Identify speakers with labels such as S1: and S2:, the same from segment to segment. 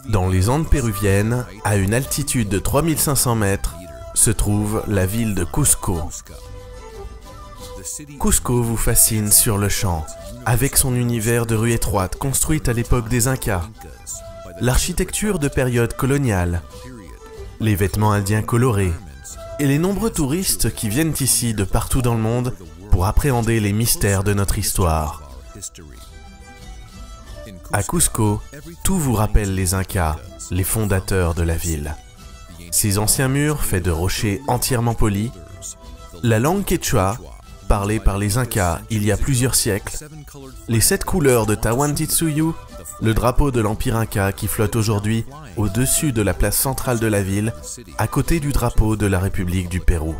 S1: Dans les Andes péruviennes, à une altitude de 3500 mètres, se trouve la ville de Cusco. Cusco vous fascine sur le champ, avec son univers de rues étroites construites à l'époque des Incas, l'architecture de période coloniale, les vêtements indiens colorés, et les nombreux touristes qui viennent ici de partout dans le monde pour appréhender les mystères de notre histoire. À Cusco, tout vous rappelle les Incas, les fondateurs de la ville. Ces anciens murs faits de rochers entièrement polis, la langue quechua, parlée par les Incas il y a plusieurs siècles, les 7 couleurs de Tahuantinsuyo, le drapeau de l'Empire Inca qui flotte aujourd'hui au-dessus de la place centrale de la ville, à côté du drapeau de la République du Pérou.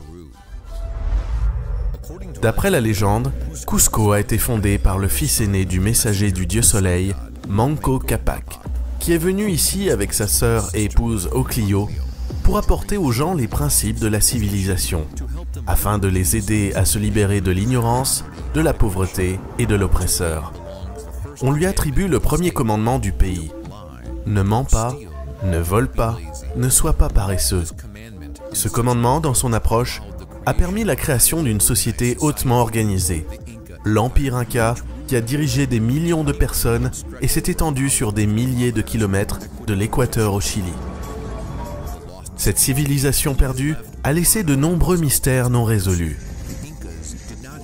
S1: D'après la légende, Cusco a été fondé par le fils aîné du messager du dieu soleil, Manco Cápac, qui est venu ici avec sa sœur et épouse Oclio pour apporter aux gens les principes de la civilisation, afin de les aider à se libérer de l'ignorance, de la pauvreté et de l'oppresseur. On lui attribue le premier commandement du pays. Ne mens pas, ne vole pas, ne sois pas paresseux. Ce commandement, dans son approche, a permis la création d'une société hautement organisée, l'Empire Inca, qui a dirigé des millions de personnes et s'est étendu sur des milliers de kilomètres de l'Équateur au Chili. Cette civilisation perdue a laissé de nombreux mystères non résolus.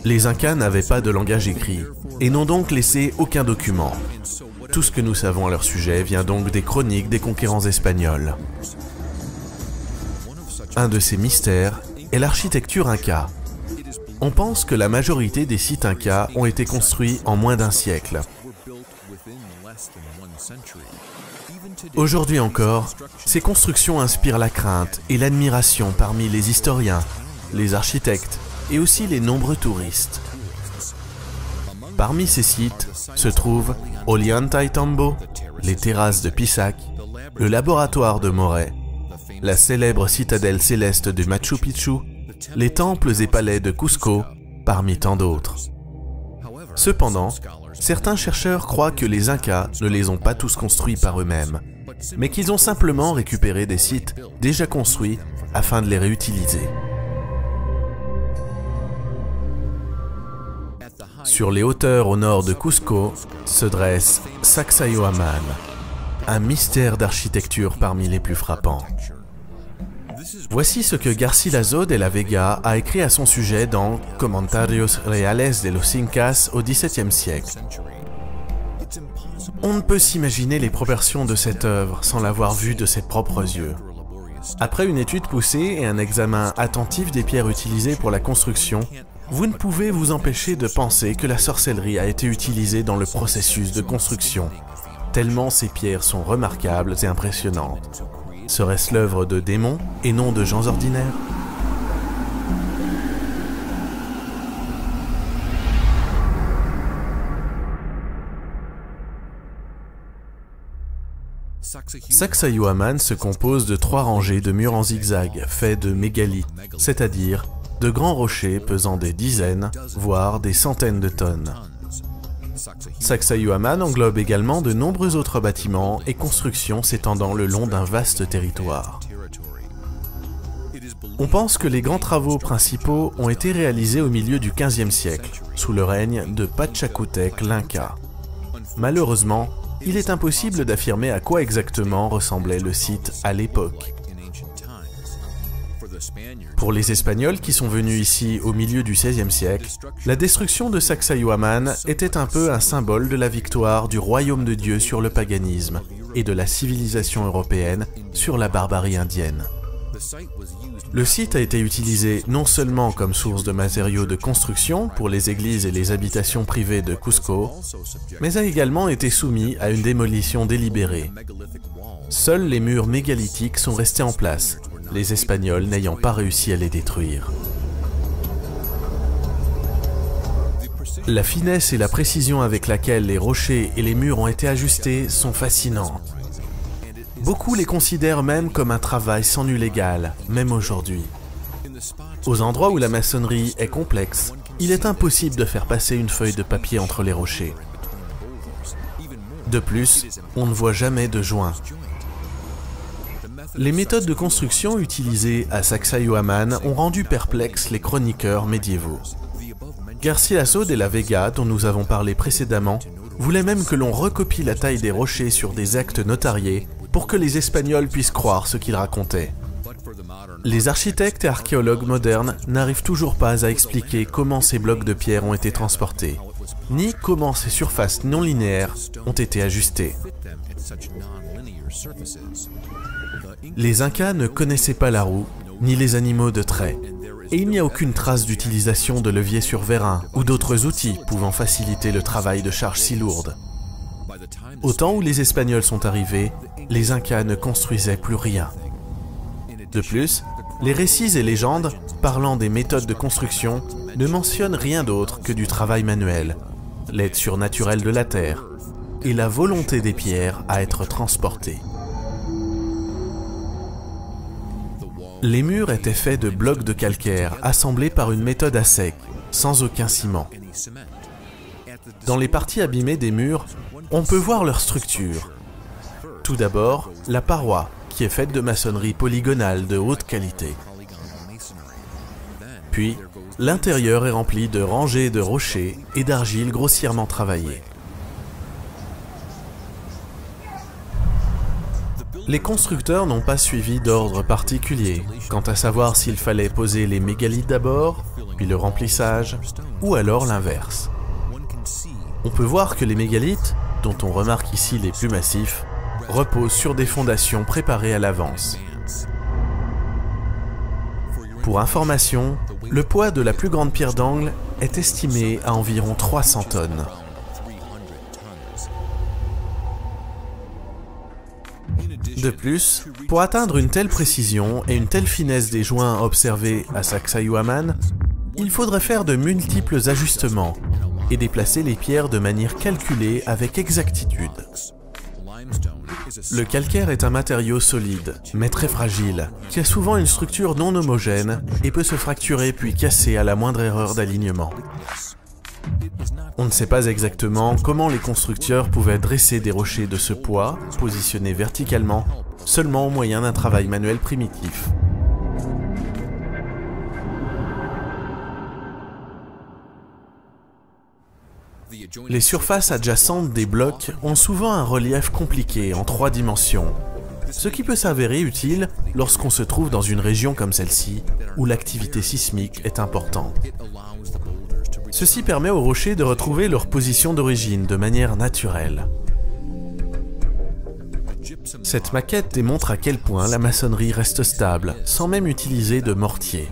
S1: Les Incas n'avaient pas de langage écrit et n'ont donc laissé aucun document. Tout ce que nous savons à leur sujet vient donc des chroniques des conquérants espagnols. Un de ces mystères est l'architecture Inca. On pense que la majorité des sites Incas ont été construits en moins d'un siècle. Aujourd'hui encore, ces constructions inspirent la crainte et l'admiration parmi les historiens, les architectes et aussi les nombreux touristes. Parmi ces sites se trouvent Ollantaytambo, les terrasses de Pisac, le laboratoire de Morey, la célèbre citadelle céleste de Machu Picchu, les temples et palais de Cusco, parmi tant d'autres. Cependant, certains chercheurs croient que les Incas ne les ont pas tous construits par eux-mêmes, mais qu'ils ont simplement récupéré des sites déjà construits afin de les réutiliser. Sur les hauteurs au nord de Cusco se dresse Sacsayhuaman, un mystère d'architecture parmi les plus frappants. Voici ce que Garcilaso de la Vega a écrit à son sujet dans Comentarios Reales de los Incas au XVIIe siècle. On ne peut s'imaginer les proportions de cette œuvre sans l'avoir vue de ses propres yeux. Après une étude poussée et un examen attentif des pierres utilisées pour la construction, vous ne pouvez vous empêcher de penser que la sorcellerie a été utilisée dans le processus de construction, tellement ces pierres sont remarquables et impressionnantes. Serait-ce l'œuvre de démons et non de gens ordinaires? Sacsayhuaman se compose de 3 rangées de murs en zigzag faits de mégalithes, c'est-à-dire de grands rochers pesant des dizaines, voire des centaines de tonnes. Sacsayhuaman englobe également de nombreux autres bâtiments et constructions s'étendant le long d'un vaste territoire. On pense que les grands travaux principaux ont été réalisés au milieu du XVe siècle, sous le règne de Pachacutec l'Inca. Malheureusement, il est impossible d'affirmer à quoi exactement ressemblait le site à l'époque. Pour les Espagnols qui sont venus ici au milieu du XVIe siècle, la destruction de Sacsayhuaman était un peu un symbole de la victoire du royaume de Dieu sur le paganisme et de la civilisation européenne sur la barbarie indienne. Le site a été utilisé non seulement comme source de matériaux de construction pour les églises et les habitations privées de Cusco, mais a également été soumis à une démolition délibérée. Seuls les murs mégalithiques sont restés en place, les Espagnols n'ayant pas réussi à les détruire. La finesse et la précision avec laquelle les rochers et les murs ont été ajustés sont fascinantes. Beaucoup les considèrent même comme un travail sans nul égal, même aujourd'hui. Aux endroits où la maçonnerie est complexe, il est impossible de faire passer une feuille de papier entre les rochers. De plus, on ne voit jamais de joints. Les méthodes de construction utilisées à Sacsayhuaman ont rendu perplexes les chroniqueurs médiévaux. Garcilaso de la Vega, dont nous avons parlé précédemment, voulait même que l'on recopie la taille des rochers sur des actes notariés pour que les Espagnols puissent croire ce qu'il racontait. Les architectes et archéologues modernes n'arrivent toujours pas à expliquer comment ces blocs de pierre ont été transportés, ni comment ces surfaces non linéaires ont été ajustées. Les Incas ne connaissaient pas la roue, ni les animaux de trait, et il n'y a aucune trace d'utilisation de levier sur vérin ou d'autres outils pouvant faciliter le travail de charges si lourdes. Au temps où les Espagnols sont arrivés, les Incas ne construisaient plus rien. De plus, les récits et légendes parlant des méthodes de construction ne mentionnent rien d'autre que du travail manuel, l'aide surnaturelle de la terre et la volonté des pierres à être transportées. Les murs étaient faits de blocs de calcaire assemblés par une méthode à sec, sans aucun ciment. Dans les parties abîmées des murs, on peut voir leur structure. Tout d'abord, la paroi, qui est faite de maçonnerie polygonale de haute qualité. Puis, l'intérieur est rempli de rangées de rochers et d'argile grossièrement travaillée. Les constructeurs n'ont pas suivi d'ordre particulier quant à savoir s'il fallait poser les mégalithes d'abord, puis le remplissage, ou alors l'inverse. On peut voir que les mégalithes, dont on remarque ici les plus massifs, reposent sur des fondations préparées à l'avance. Pour information, le poids de la plus grande pierre d'angle est estimé à environ 300 tonnes. De plus, pour atteindre une telle précision et une telle finesse des joints observés à Sacsayhuaman, il faudrait faire de multiples ajustements et déplacer les pierres de manière calculée avec exactitude. Le calcaire est un matériau solide, mais très fragile, qui a souvent une structure non homogène et peut se fracturer puis casser à la moindre erreur d'alignement. On ne sait pas exactement comment les constructeurs pouvaient dresser des rochers de ce poids, positionnés verticalement, seulement au moyen d'un travail manuel primitif. Les surfaces adjacentes des blocs ont souvent un relief compliqué en 3 dimensions, ce qui peut s'avérer utile lorsqu'on se trouve dans une région comme celle-ci, où l'activité sismique est importante. Ceci permet aux rochers de retrouver leur position d'origine de manière naturelle. Cette maquette démontre à quel point la maçonnerie reste stable, sans même utiliser de mortier.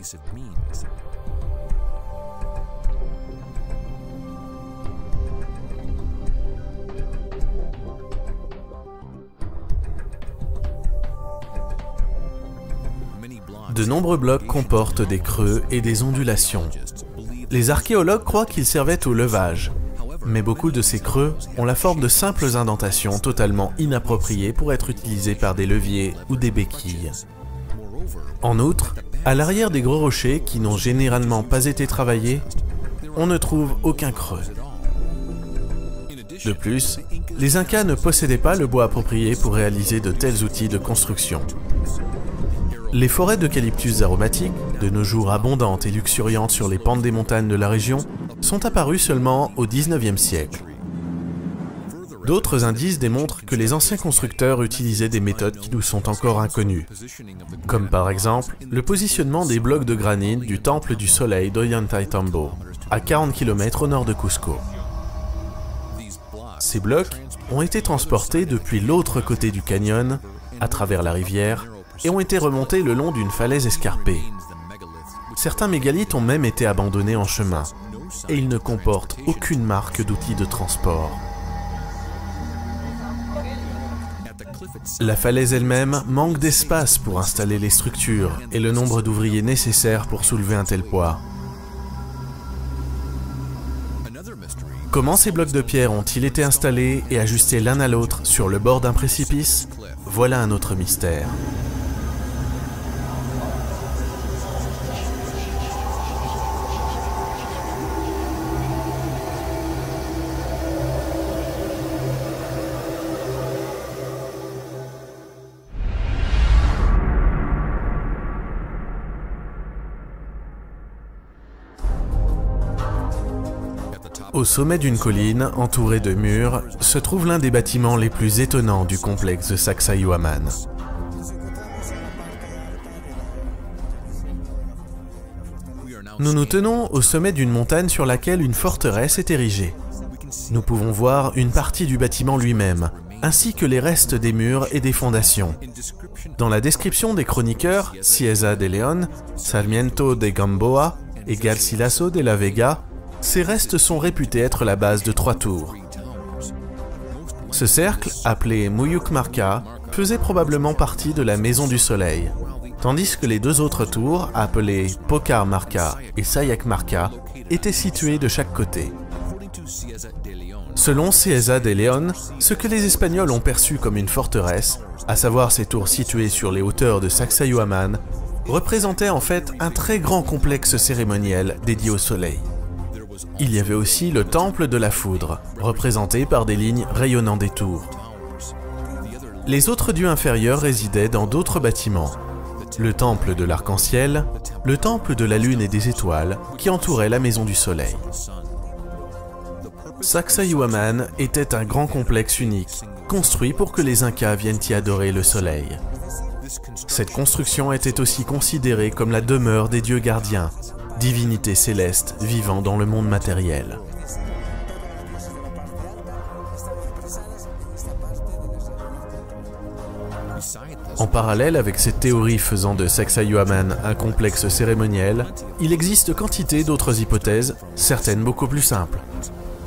S1: De nombreux blocs comportent des creux et des ondulations. Les archéologues croient qu'ils servaient au levage, mais beaucoup de ces creux ont la forme de simples indentations totalement inappropriées pour être utilisées par des leviers ou des béquilles. En outre, à l'arrière des gros rochers qui n'ont généralement pas été travaillés, on ne trouve aucun creux. De plus, les Incas ne possédaient pas le bois approprié pour réaliser de tels outils de construction. Les forêts d'eucalyptus aromatiques, de nos jours abondantes et luxuriantes sur les pentes des montagnes de la région, sont apparues seulement au XIXe siècle. D'autres indices démontrent que les anciens constructeurs utilisaient des méthodes qui nous sont encore inconnues, comme par exemple le positionnement des blocs de granit du temple du soleil d'Ollantaytambo, à 40 km au nord de Cusco. Ces blocs ont été transportés depuis l'autre côté du canyon, à travers la rivière, et ont été remontés le long d'une falaise escarpée. Certains mégalithes ont même été abandonnés en chemin, et ils ne comportent aucune marque d'outil de transport. La falaise elle-même manque d'espace pour installer les structures et le nombre d'ouvriers nécessaires pour soulever un tel poids. Comment ces blocs de pierre ont-ils été installés et ajustés l'un à l'autre sur le bord d'un précipice? Voilà un autre mystère. Au sommet d'une colline, entourée de murs, se trouve l'un des bâtiments les plus étonnants du complexe de Sacsayhuaman. Nous nous tenons au sommet d'une montagne sur laquelle une forteresse est érigée. Nous pouvons voir une partie du bâtiment lui-même, ainsi que les restes des murs et des fondations. Dans la description des chroniqueurs, Cieza de León, Sarmiento de Gamboa et Garcilaso de la Vega, ces restes sont réputés être la base de 3 tours. Ce cercle, appelé Muyuk Marca, faisait probablement partie de la Maison du Soleil, tandis que les 2 autres tours, appelées Pokar Marca et Sayak Marca, étaient situées de chaque côté. Selon Cieza de León, ce que les Espagnols ont perçu comme une forteresse, à savoir ces tours situées sur les hauteurs de Sacsayhuaman, représentait en fait un très grand complexe cérémoniel dédié au soleil. Il y avait aussi le temple de la foudre, représenté par des lignes rayonnant des tours. Les autres dieux inférieurs résidaient dans d'autres bâtiments. Le temple de l'arc-en-ciel, le temple de la lune et des étoiles, qui entourait la maison du soleil. Sacsayhuaman était un grand complexe unique, construit pour que les Incas viennent y adorer le soleil. Cette construction était aussi considérée comme la demeure des dieux gardiens, divinités célestes vivant dans le monde matériel. En parallèle avec cette théorie faisant de Sacsayhuaman un complexe cérémoniel, il existe quantité d'autres hypothèses, certaines beaucoup plus simples.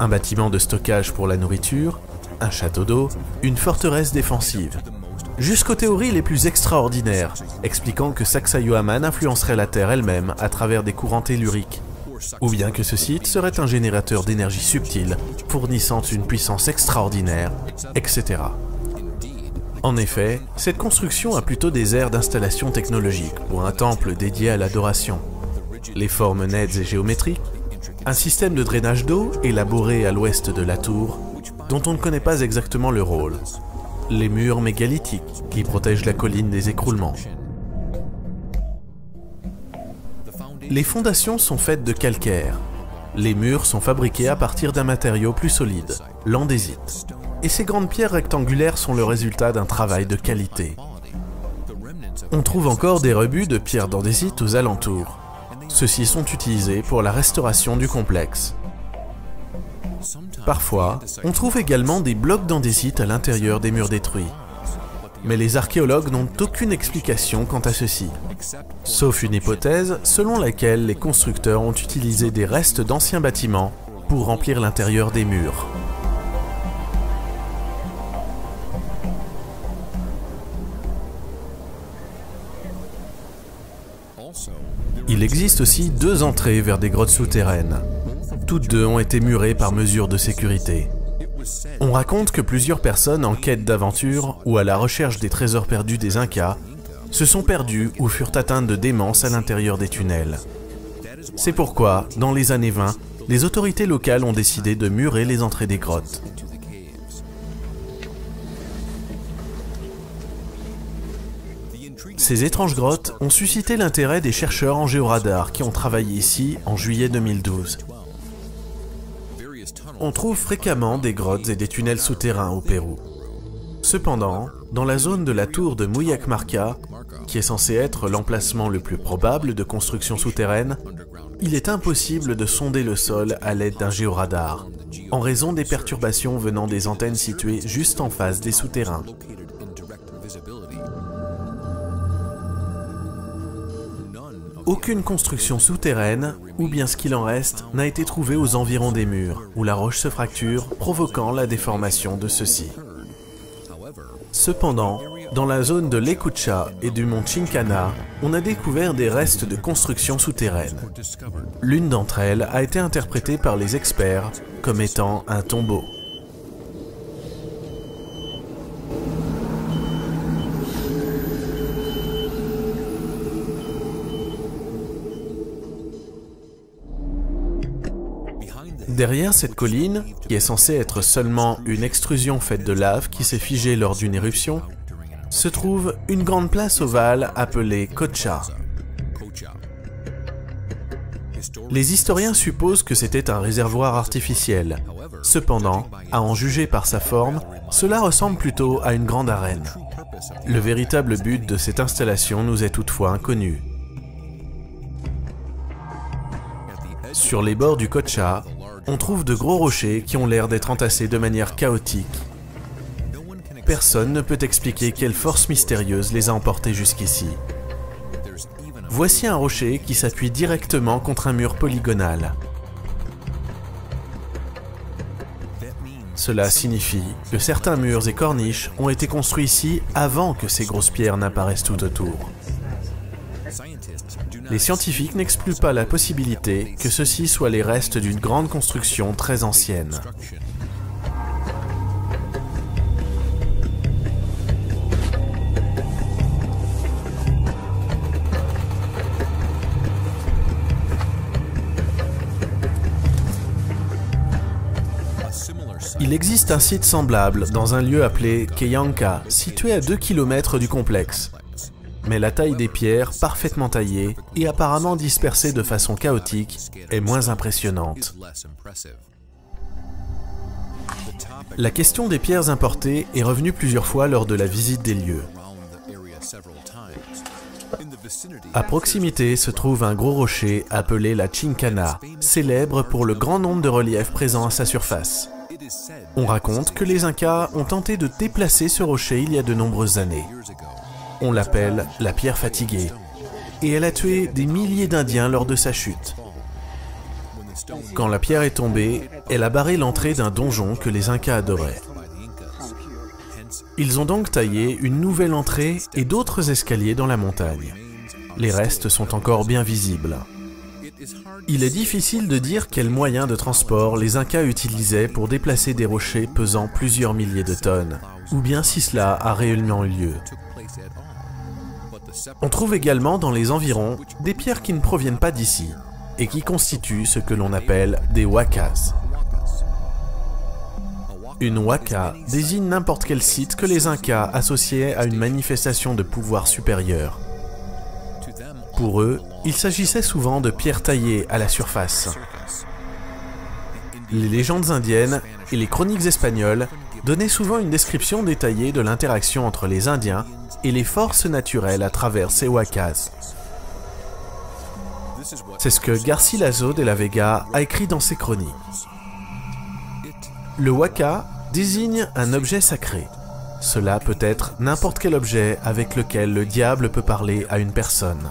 S1: Un bâtiment de stockage pour la nourriture, un château d'eau, une forteresse défensive. Jusqu'aux théories les plus extraordinaires, expliquant que Sacsayhuaman influencerait la Terre elle-même à travers des courants telluriques, ou bien que ce site serait un générateur d'énergie subtile, fournissant une puissance extraordinaire, etc. En effet, cette construction a plutôt des airs d'installation technologique ou un temple dédié à l'adoration. Les formes nettes et géométriques, un système de drainage d'eau élaboré à l'ouest de la tour, dont on ne connaît pas exactement le rôle. Les murs mégalithiques qui protègent la colline des écroulements. Les fondations sont faites de calcaire. Les murs sont fabriqués à partir d'un matériau plus solide, l'andésite. Et ces grandes pierres rectangulaires sont le résultat d'un travail de qualité. On trouve encore des rebuts de pierres d'andésite aux alentours. Ceux-ci sont utilisés pour la restauration du complexe. Parfois, on trouve également des blocs d'andésite à l'intérieur des murs détruits. Mais les archéologues n'ont aucune explication quant à ceci, sauf une hypothèse selon laquelle les constructeurs ont utilisé des restes d'anciens bâtiments pour remplir l'intérieur des murs. Il existe aussi 2 entrées vers des grottes souterraines. Toutes 2 ont été murées par mesure de sécurité. On raconte que plusieurs personnes en quête d'aventure ou à la recherche des trésors perdus des Incas se sont perdues ou furent atteintes de démence à l'intérieur des tunnels. C'est pourquoi, dans les années 20, les autorités locales ont décidé de murer les entrées des grottes. Ces étranges grottes ont suscité l'intérêt des chercheurs en géoradar qui ont travaillé ici en juillet 2012. On trouve fréquemment des grottes et des tunnels souterrains au Pérou. Cependant, dans la zone de la tour de Muyuk Marca, qui est censée être l'emplacement le plus probable de construction souterraine, il est impossible de sonder le sol à l'aide d'un géoradar, en raison des perturbations venant des antennes situées juste en face des souterrains. Aucune construction souterraine, ou bien ce qu'il en reste, n'a été trouvée aux environs des murs, où la roche se fracture, provoquant la déformation de ceux-ci. Cependant, dans la zone de l'Ecucha et du mont Chincana, on a découvert des restes de constructions souterraines. L'une d'entre elles a été interprétée par les experts comme étant un tombeau. Derrière cette colline, qui est censée être seulement une extrusion faite de lave qui s'est figée lors d'une éruption, se trouve une grande place ovale appelée Cocha. Les historiens supposent que c'était un réservoir artificiel. Cependant, à en juger par sa forme, cela ressemble plutôt à une grande arène. Le véritable but de cette installation nous est toutefois inconnu. Sur les bords du Kocha, on trouve de gros rochers qui ont l'air d'être entassés de manière chaotique. Personne ne peut expliquer quelle force mystérieuse les a emportés jusqu'ici. Voici un rocher qui s'appuie directement contre un mur polygonal. Cela signifie que certains murs et corniches ont été construits ici avant que ces grosses pierres n'apparaissent tout autour. Les scientifiques n'excluent pas la possibilité que ceci soit les restes d'une grande construction très ancienne. Il existe un site semblable dans un lieu appelé Keyanka, situé à 2 km du complexe. Mais la taille des pierres, parfaitement taillées et apparemment dispersées de façon chaotique, est moins impressionnante. La question des pierres importées est revenue plusieurs fois lors de la visite des lieux. À proximité se trouve un gros rocher appelé la Chinkana, célèbre pour le grand nombre de reliefs présents à sa surface. On raconte que les Incas ont tenté de déplacer ce rocher il y a de nombreuses années. On l'appelle la pierre fatiguée, et elle a tué des milliers d'Indiens lors de sa chute. Quand la pierre est tombée, elle a barré l'entrée d'un donjon que les Incas adoraient. Ils ont donc taillé une nouvelle entrée et d'autres escaliers dans la montagne. Les restes sont encore bien visibles. Il est difficile de dire quels moyens de transport les Incas utilisaient pour déplacer des rochers pesant plusieurs milliers de tonnes, ou bien si cela a réellement eu lieu. On trouve également dans les environs des pierres qui ne proviennent pas d'ici, et qui constituent ce que l'on appelle des huacas. Une huaca désigne n'importe quel site que les Incas associaient à une manifestation de pouvoir supérieur. Pour eux, il s'agissait souvent de pierres taillées à la surface. Les légendes indiennes et les chroniques espagnoles donnaient souvent une description détaillée de l'interaction entre les Indiens et les forces naturelles à travers ces huacas. C'est ce que Garcilaso de la Vega a écrit dans ses chroniques. Le huaca désigne un objet sacré. Cela peut être n'importe quel objet avec lequel le diable peut parler à une personne.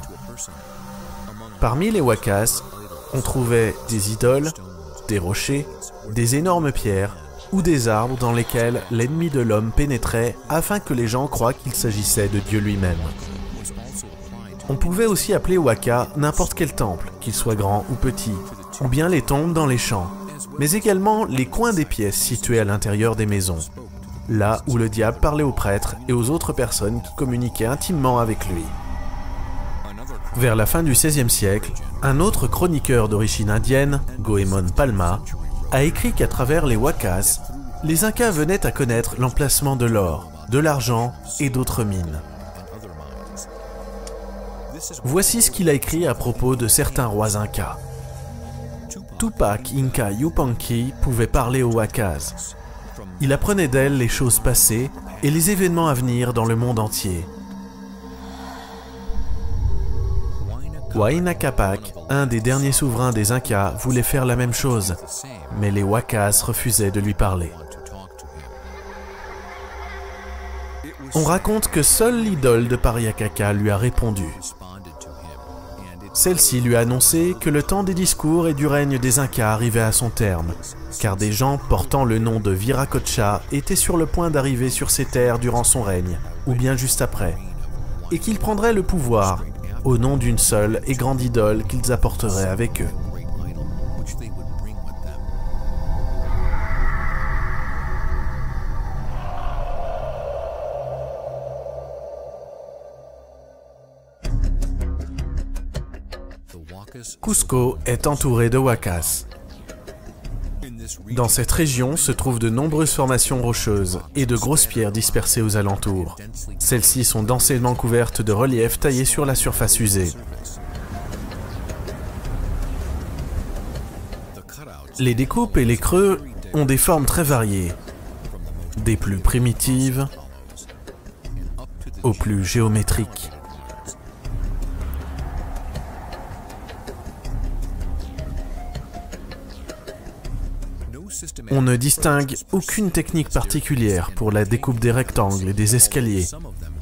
S1: Parmi les huacas, on trouvait des idoles, des rochers, des énormes pierres ou des arbres dans lesquels l'ennemi de l'homme pénétrait afin que les gens croient qu'il s'agissait de Dieu lui-même. On pouvait aussi appeler huaca n'importe quel temple, qu'il soit grand ou petit, ou bien les tombes dans les champs, mais également les coins des pièces situées à l'intérieur des maisons, là où le diable parlait aux prêtres et aux autres personnes qui communiquaient intimement avec lui. Vers la fin du XVIe siècle, un autre chroniqueur d'origine indienne, Goemon Palma, a écrit qu'à travers les huacas, les Incas venaient à connaître l'emplacement de l'or, de l'argent et d'autres mines. Voici ce qu'il a écrit à propos de certains rois Incas. Tupac Inca Yupanqui pouvait parler aux huacas. Il apprenait d'elles les choses passées et les événements à venir dans le monde entier. Huayna Capac, un des derniers souverains des Incas, voulait faire la même chose, mais les huacas refusaient de lui parler. On raconte que seule l'idole de Pariacaca lui a répondu. Celle-ci lui a annoncé que le temps des discours et du règne des Incas arrivait à son terme, car des gens portant le nom de Viracocha étaient sur le point d'arriver sur ces terres durant son règne, ou bien juste après, et qu'ils prendraient le pouvoir, au nom d'une seule et grande idole qu'ils apporteraient avec eux. Cusco est entouré de huacas. Dans cette région se trouvent de nombreuses formations rocheuses et de grosses pierres dispersées aux alentours. Celles-ci sont densément couvertes de reliefs taillés sur la surface usée. Les découpes et les creux ont des formes très variées, des plus primitives aux plus géométriques. On ne distingue aucune technique particulière pour la découpe des rectangles et des escaliers,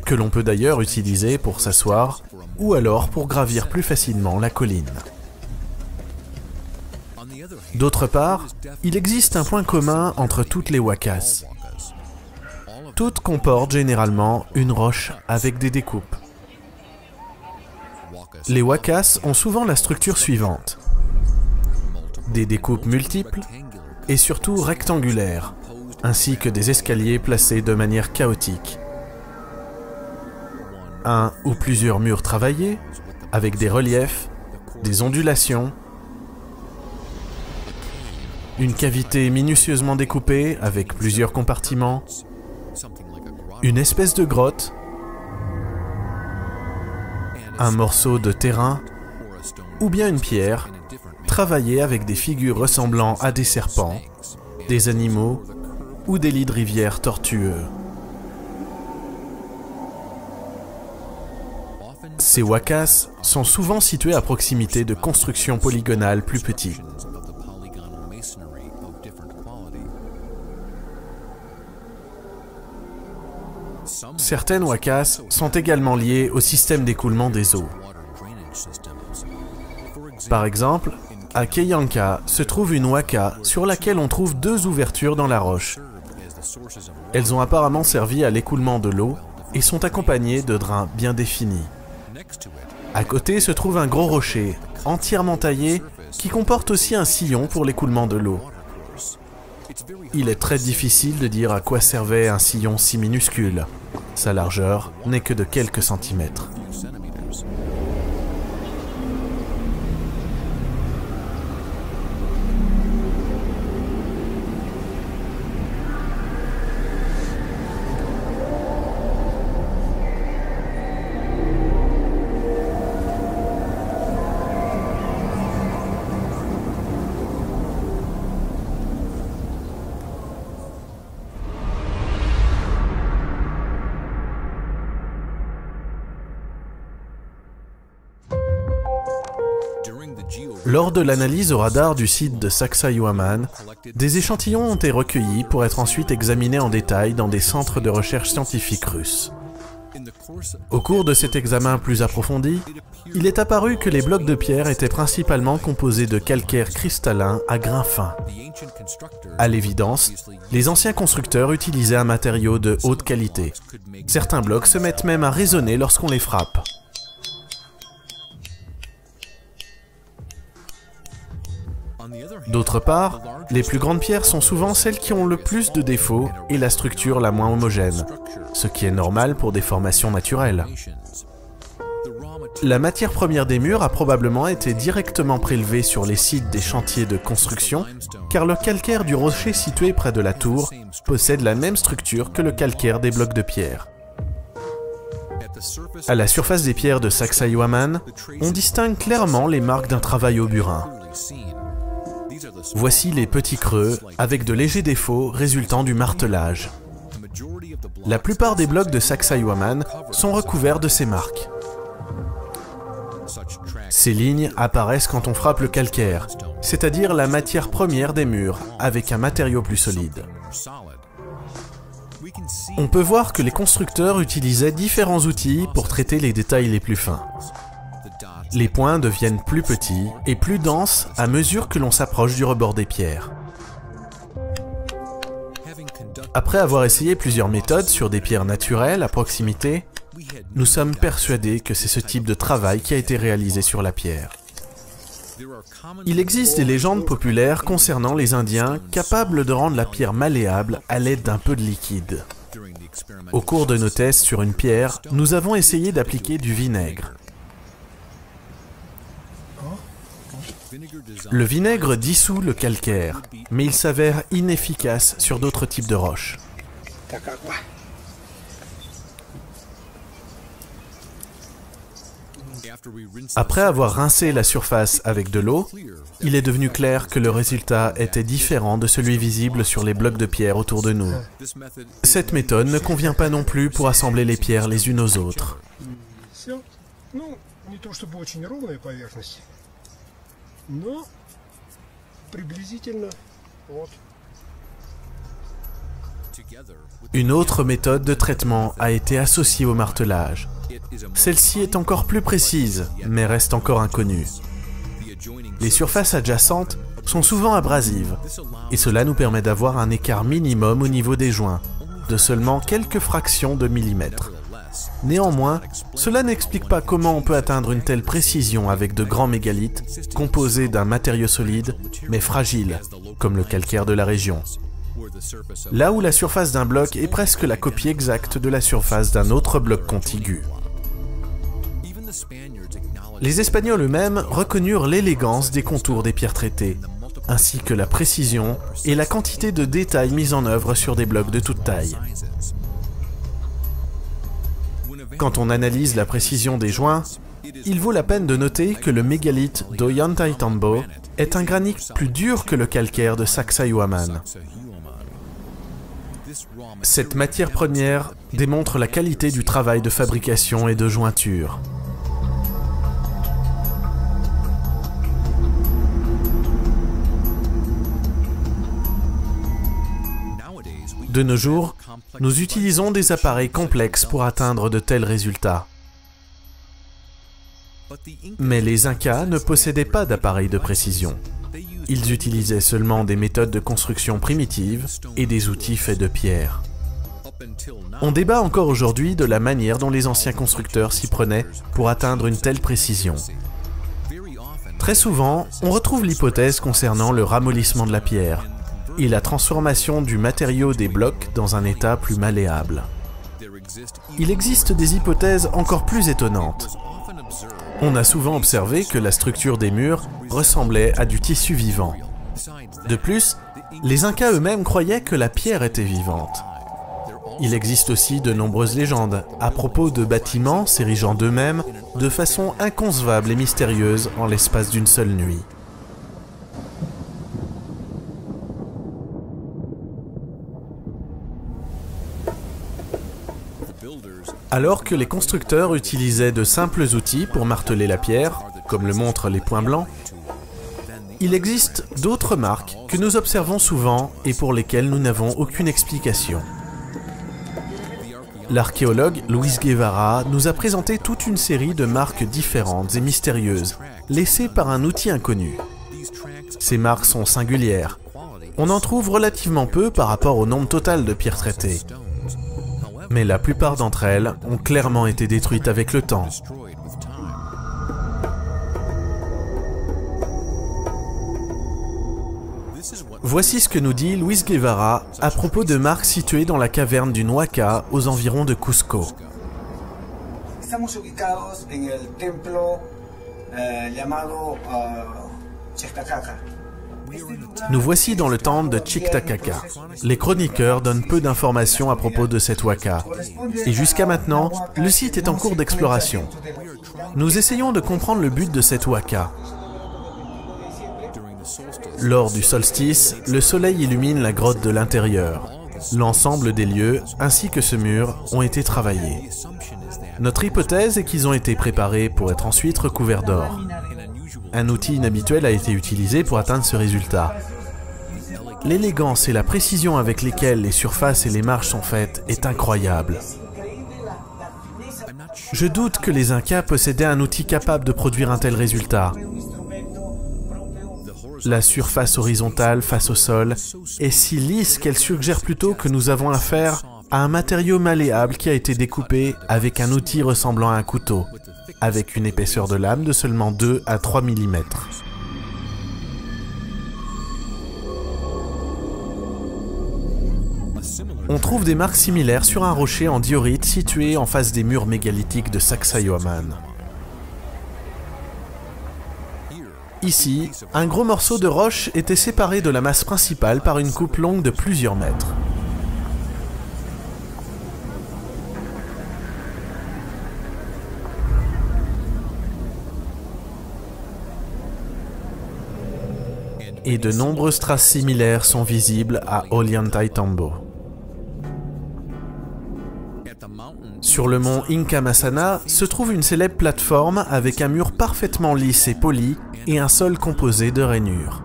S1: que l'on peut d'ailleurs utiliser pour s'asseoir ou alors pour gravir plus facilement la colline. D'autre part, il existe un point commun entre toutes les wakas. Toutes comportent généralement une roche avec des découpes. Les wakas ont souvent la structure suivante: des découpes multiples et surtout rectangulaires, ainsi que des escaliers placés de manière chaotique. Un ou plusieurs murs travaillés, avec des reliefs, des ondulations, une cavité minutieusement découpée avec plusieurs compartiments, une espèce de grotte, un morceau de terrain ou bien une pierre travaillée avec des figures ressemblant à des serpents, des animaux ou des lits de rivière tortueux. Ces wakas sont souvent situés à proximité de constructions polygonales plus petites. Certaines wakas sont également liées au système d'écoulement des eaux. Par exemple, à Keyanka se trouve une waka sur laquelle on trouve deux ouvertures dans la roche. Elles ont apparemment servi à l'écoulement de l'eau et sont accompagnées de drains bien définis. À côté se trouve un gros rocher, entièrement taillé, qui comporte aussi un sillon pour l'écoulement de l'eau. Il est très difficile de dire à quoi servait un sillon si minuscule. Sa largeur n'est que de quelques centimètres. Lors de l'analyse au radar du site de Sacsayhuaman, des échantillons ont été recueillis pour être ensuite examinés en détail dans des centres de recherche scientifiques russes. Au cours de cet examen plus approfondi, il est apparu que les blocs de pierre étaient principalement composés de calcaire cristallin à grains fins. À l'évidence, les anciens constructeurs utilisaient un matériau de haute qualité. Certains blocs se mettent même à résonner lorsqu'on les frappe. D'autre part, les plus grandes pierres sont souvent celles qui ont le plus de défauts et la structure la moins homogène, ce qui est normal pour des formations naturelles. La matière première des murs a probablement été directement prélevée sur les sites des chantiers de construction, car le calcaire du rocher situé près de la tour possède la même structure que le calcaire des blocs de pierre. À la surface des pierres de Sacsayhuaman, on distingue clairement les marques d'un travail au burin. Voici les petits creux, avec de légers défauts résultant du martelage. La plupart des blocs de Sacsayhuaman sont recouverts de ces marques. Ces lignes apparaissent quand on frappe le calcaire, c'est-à-dire la matière première des murs, avec un matériau plus solide. On peut voir que les constructeurs utilisaient différents outils pour traiter les détails les plus fins. Les points deviennent plus petits et plus denses à mesure que l'on s'approche du rebord des pierres. Après avoir essayé plusieurs méthodes sur des pierres naturelles à proximité, nous sommes persuadés que c'est ce type de travail qui a été réalisé sur la pierre. Il existe des légendes populaires concernant les Indiens capables de rendre la pierre malléable à l'aide d'un peu de liquide. Au cours de nos tests sur une pierre, nous avons essayé d'appliquer du vinaigre. Le vinaigre dissout le calcaire, mais il s'avère inefficace sur d'autres types de roches. Après avoir rincé la surface avec de l'eau, il est devenu clair que le résultat était différent de celui visible sur les blocs de pierre autour de nous. Cette méthode ne convient pas non plus pour assembler les pierres les unes aux autres. Une autre méthode de traitement a été associée au martelage. Celle-ci est encore plus précise, mais reste encore inconnue. Les surfaces adjacentes sont souvent abrasives, et cela nous permet d'avoir un écart minimum au niveau des joints, de seulement quelques fractions de millimètres. Néanmoins, cela n'explique pas comment on peut atteindre une telle précision avec de grands mégalithes, composés d'un matériau solide, mais fragile, comme le calcaire de la région. Là où la surface d'un bloc est presque la copie exacte de la surface d'un autre bloc contigu. Les Espagnols eux-mêmes reconnurent l'élégance des contours des pierres traitées, ainsi que la précision et la quantité de détails mis en œuvre sur des blocs de toute taille. Quand on analyse la précision des joints, il vaut la peine de noter que le mégalithe d'Ollantaytambo est un granit plus dur que le calcaire de Sacsayhuaman. Cette matière première démontre la qualité du travail de fabrication et de jointure. De nos jours, nous utilisons des appareils complexes pour atteindre de tels résultats. Mais les Incas ne possédaient pas d'appareils de précision. Ils utilisaient seulement des méthodes de construction primitives et des outils faits de pierre. On débat encore aujourd'hui de la manière dont les anciens constructeurs s'y prenaient pour atteindre une telle précision. Très souvent, on retrouve l'hypothèse concernant le ramollissement de la pierre et la transformation du matériau des blocs dans un état plus malléable. Il existe des hypothèses encore plus étonnantes. On a souvent observé que la structure des murs ressemblait à du tissu vivant. De plus, les Incas eux-mêmes croyaient que la pierre était vivante. Il existe aussi de nombreuses légendes à propos de bâtiments s'érigeant d'eux-mêmes de façon inconcevable et mystérieuse en l'espace d'une seule nuit. Alors que les constructeurs utilisaient de simples outils pour marteler la pierre, comme le montrent les points blancs, il existe d'autres marques que nous observons souvent et pour lesquelles nous n'avons aucune explication. L'archéologue Luis Guevara nous a présenté toute une série de marques différentes et mystérieuses, laissées par un outil inconnu. Ces marques sont singulières. On en trouve relativement peu par rapport au nombre total de pierres traitées. Mais la plupart d'entre elles ont clairement été détruites avec le temps. Voici ce que nous dit Luis Guevara à propos de marques situées dans la caverne du Huaca aux environs de Cusco.
S2: Estamos ubicados en el templo llamado Chictacaca.
S1: Nous voici dans le temple de Chictacaca. Les chroniqueurs donnent peu d'informations à propos de cet Huaca. Et jusqu'à maintenant, le site est en cours d'exploration. Nous essayons de comprendre le but de cet Huaca. Lors du solstice, le soleil illumine la grotte de l'intérieur. L'ensemble des lieux, ainsi que ce mur, ont été travaillés. Notre hypothèse est qu'ils ont été préparés pour être ensuite recouverts d'or. Un outil inhabituel a été utilisé pour atteindre ce résultat. L'élégance et la précision avec lesquelles les surfaces et les marches sont faites est incroyable. Je doute que les Incas possédaient un outil capable de produire un tel résultat. La surface horizontale face au sol est si lisse qu'elle suggère plutôt que nous avons affaire à un matériau malléable qui a été découpé avec un outil ressemblant à un couteau, avec une épaisseur de lame de seulement 2 à 3 mm. On trouve des marques similaires sur un rocher en diorite situé en face des murs mégalithiques de Sacsayhuaman. Ici, un gros morceau de roche était séparé de la masse principale par une coupe longue de plusieurs mètres. et de nombreuses traces similaires sont visibles à Ollantaytambo. Sur le mont Incamasana se trouve une célèbre plateforme avec un mur parfaitement lisse et poli et un sol composé de rainures.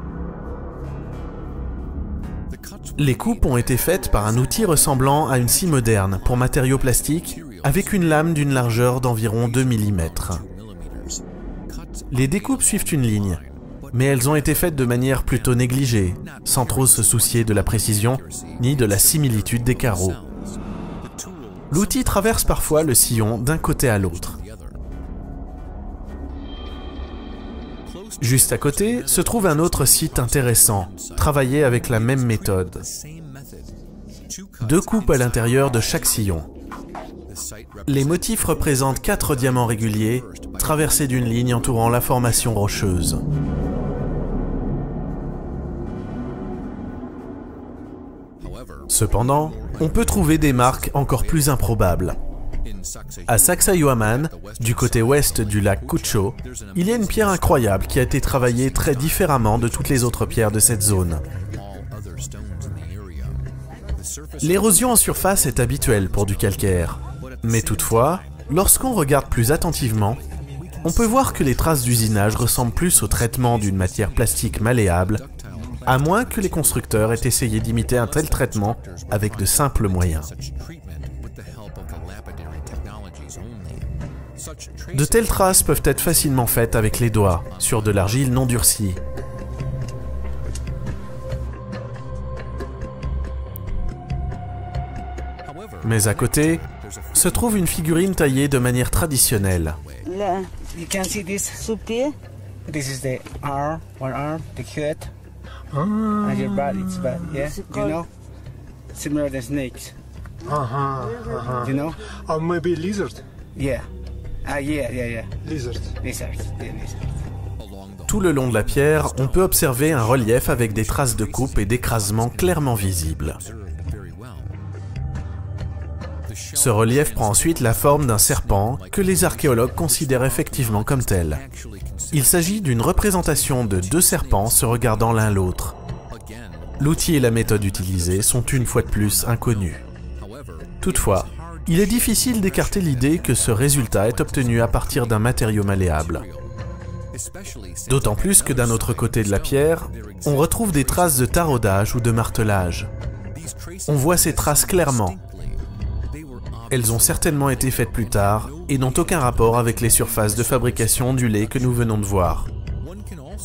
S1: Les coupes ont été faites par un outil ressemblant à une scie moderne pour matériaux plastiques avec une lame d'une largeur d'environ 2 mm. Les découpes suivent une ligne, mais elles ont été faites de manière plutôt négligée, sans trop se soucier de la précision ni de la similitude des carreaux. L'outil traverse parfois le sillon d'un côté à l'autre. Juste à côté se trouve un autre site intéressant, travaillé avec la même méthode. 2 coupes à l'intérieur de chaque sillon. Les motifs représentent 4 diamants réguliers, traversés d'une ligne entourant la formation rocheuse. Cependant, on peut trouver des marques encore plus improbables. À Sacsayhuaman, du côté ouest du lac Cutcho, il y a une pierre incroyable qui a été travaillée très différemment de toutes les autres pierres de cette zone. L'érosion en surface est habituelle pour du calcaire, mais toutefois, lorsqu'on regarde plus attentivement, on peut voir que les traces d'usinage ressemblent plus au traitement d'une matière plastique malléable, à moins que les constructeurs aient essayé d'imiter un tel traitement avec de simples moyens. De telles traces peuvent être facilement faites avec les doigts, sur de l'argile non durcie. Mais à côté, se trouve une figurine taillée de manière traditionnelle.
S2: You can see this. This is the arm, one arm, the head, and your body. It's bad, yeah. You know, similar to snakes. You know?
S3: Or maybe lizard.
S2: Yeah. Yeah.
S3: Lizard.
S2: Lizard.
S1: Tout le long de la pierre, on peut observer un relief avec des traces de coupe et d'écrasement clairement visibles. Ce relief prend ensuite la forme d'un serpent que les archéologues considèrent effectivement comme tel. Il s'agit d'une représentation de 2 serpents se regardant l'un l'autre. L'outil et la méthode utilisée sont une fois de plus inconnus. Toutefois, il est difficile d'écarter l'idée que ce résultat est obtenu à partir d'un matériau malléable. D'autant plus que d'un autre côté de la pierre, on retrouve des traces de taraudage ou de martelage. On voit ces traces clairement. Elles ont certainement été faites plus tard et n'ont aucun rapport avec les surfaces de fabrication du lait que nous venons de voir.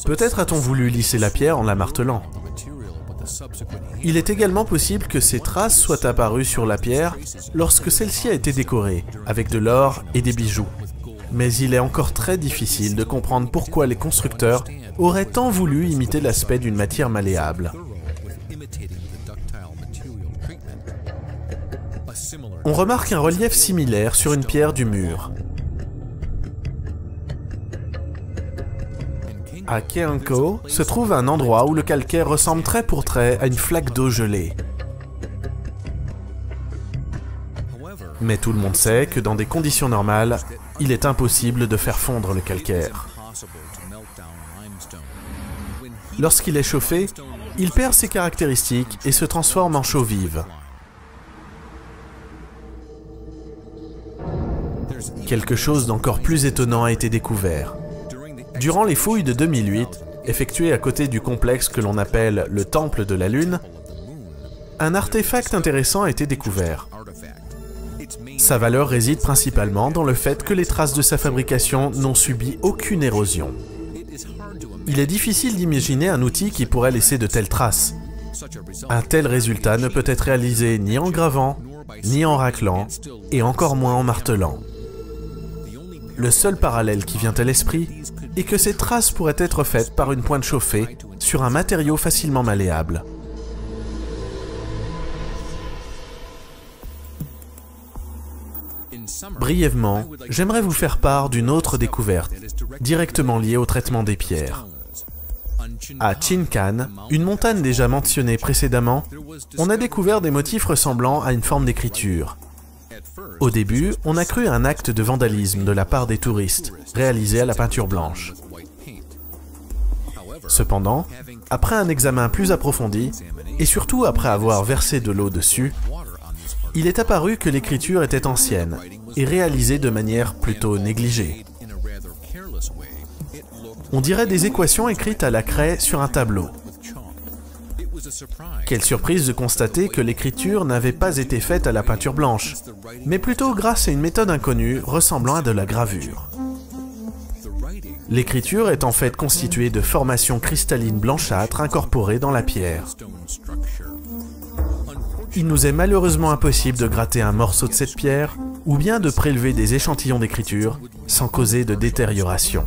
S1: Peut-être a-t-on voulu lisser la pierre en la martelant. Il est également possible que ces traces soient apparues sur la pierre lorsque celle-ci a été décorée, avec de l'or et des bijoux. Mais il est encore très difficile de comprendre pourquoi les constructeurs auraient tant voulu imiter l'aspect d'une matière malléable. On remarque un relief similaire sur une pierre du mur. À Keanko se trouve un endroit où le calcaire ressemble trait pour trait à une flaque d'eau gelée. Mais tout le monde sait que dans des conditions normales, il est impossible de faire fondre le calcaire. Lorsqu'il est chauffé, il perd ses caractéristiques et se transforme en chaux vive. Quelque chose d'encore plus étonnant a été découvert. Durant les fouilles de 2008, effectuées à côté du complexe que l'on appelle le Temple de la Lune, un artefact intéressant a été découvert. Sa valeur réside principalement dans le fait que les traces de sa fabrication n'ont subi aucune érosion. Il est difficile d'imaginer un outil qui pourrait laisser de telles traces. Un tel résultat ne peut être réalisé ni en gravant, ni en raclant, et encore moins en martelant. Le seul parallèle qui vient à l'esprit est que ces traces pourraient être faites par une pointe chauffée sur un matériau facilement malléable. Brièvement, j'aimerais vous faire part d'une autre découverte, directement liée au traitement des pierres. À Chincan, une montagne déjà mentionnée précédemment, on a découvert des motifs ressemblant à une forme d'écriture. Au début, on a cru à un acte de vandalisme de la part des touristes, réalisé à la peinture blanche. Cependant, après un examen plus approfondi, et surtout après avoir versé de l'eau dessus, il est apparu que l'écriture était ancienne et réalisée de manière plutôt négligée. On dirait des équations écrites à la craie sur un tableau. Quelle surprise de constater que l'écriture n'avait pas été faite à la peinture blanche, mais plutôt grâce à une méthode inconnue ressemblant à de la gravure. L'écriture est en fait constituée de formations cristallines blanchâtres incorporées dans la pierre. Il nous est malheureusement impossible de gratter un morceau de cette pierre ou bien de prélever des échantillons d'écriture sans causer de détérioration.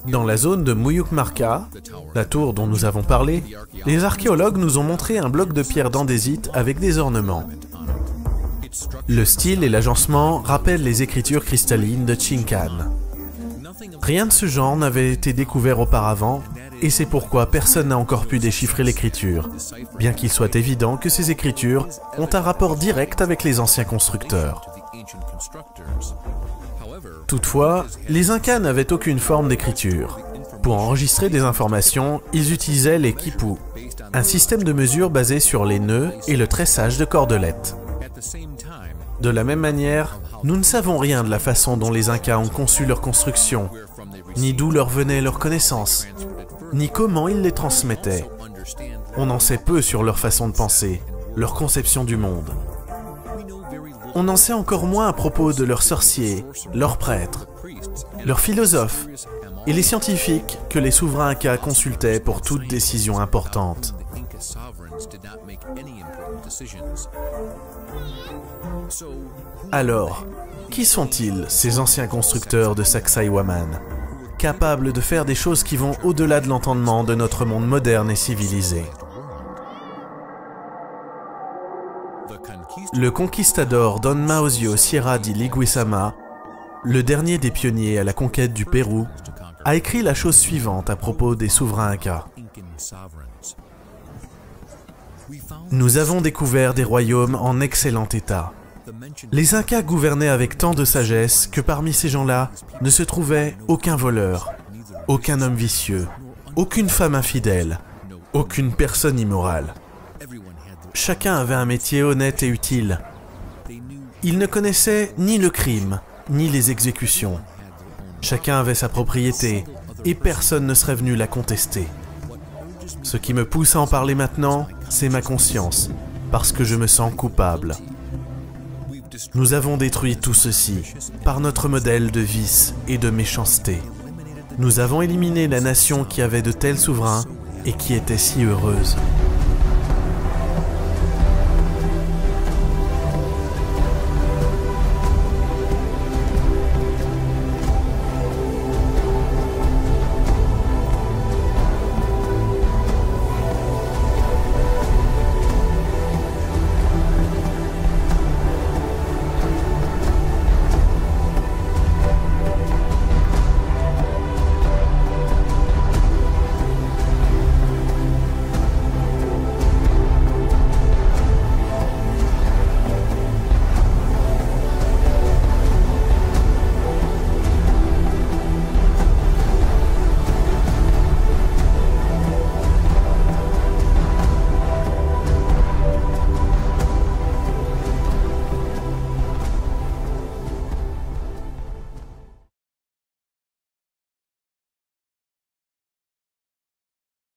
S1: Dans la zone de Muyukmarka, la tour dont nous avons parlé, les archéologues nous ont montré un bloc de pierre d'andésite avec des ornements. Le style et l'agencement rappellent les écritures cristallines de Chincan. Rien de ce genre n'avait été découvert auparavant, et c'est pourquoi personne n'a encore pu déchiffrer l'écriture, bien qu'il soit évident que ces écritures ont un rapport direct avec les anciens constructeurs. Toutefois, les Incas n'avaient aucune forme d'écriture. Pour enregistrer des informations, ils utilisaient les quipus, un système de mesure basé sur les nœuds et le tressage de cordelettes. De la même manière, nous ne savons rien de la façon dont les Incas ont conçu leur construction, ni d'où leur venaient leurs connaissances, ni comment ils les transmettaient. On en sait peu sur leur façon de penser, leur conception du monde. On en sait encore moins à propos de leurs sorciers, leurs prêtres, leurs philosophes et les scientifiques que les souverains Incas consultaient pour toute décision importante. Alors, qui sont-ils, ces anciens constructeurs de Sacsayhuaman, capables de faire des choses qui vont au-delà de l'entendement de notre monde moderne et civilisé? Le conquistador Don Maosio Sierra di Leguizama, le dernier des pionniers à la conquête du Pérou, a écrit la chose suivante à propos des souverains Incas. Nous avons découvert des royaumes en excellent état. Les Incas gouvernaient avec tant de sagesse que parmi ces gens-là ne se trouvait aucun voleur, aucun homme vicieux, aucune femme infidèle, aucune personne immorale. Chacun avait un métier honnête et utile. Ils ne connaissaient ni le crime, ni les exécutions. Chacun avait sa propriété, et personne ne serait venu la contester. Ce qui me pousse à en parler maintenant, c'est ma conscience, parce que je me sens coupable. Nous avons détruit tout ceci, par notre modèle de vice et de méchanceté. Nous avons éliminé la nation qui avait de tels souverains, et qui était si heureuse.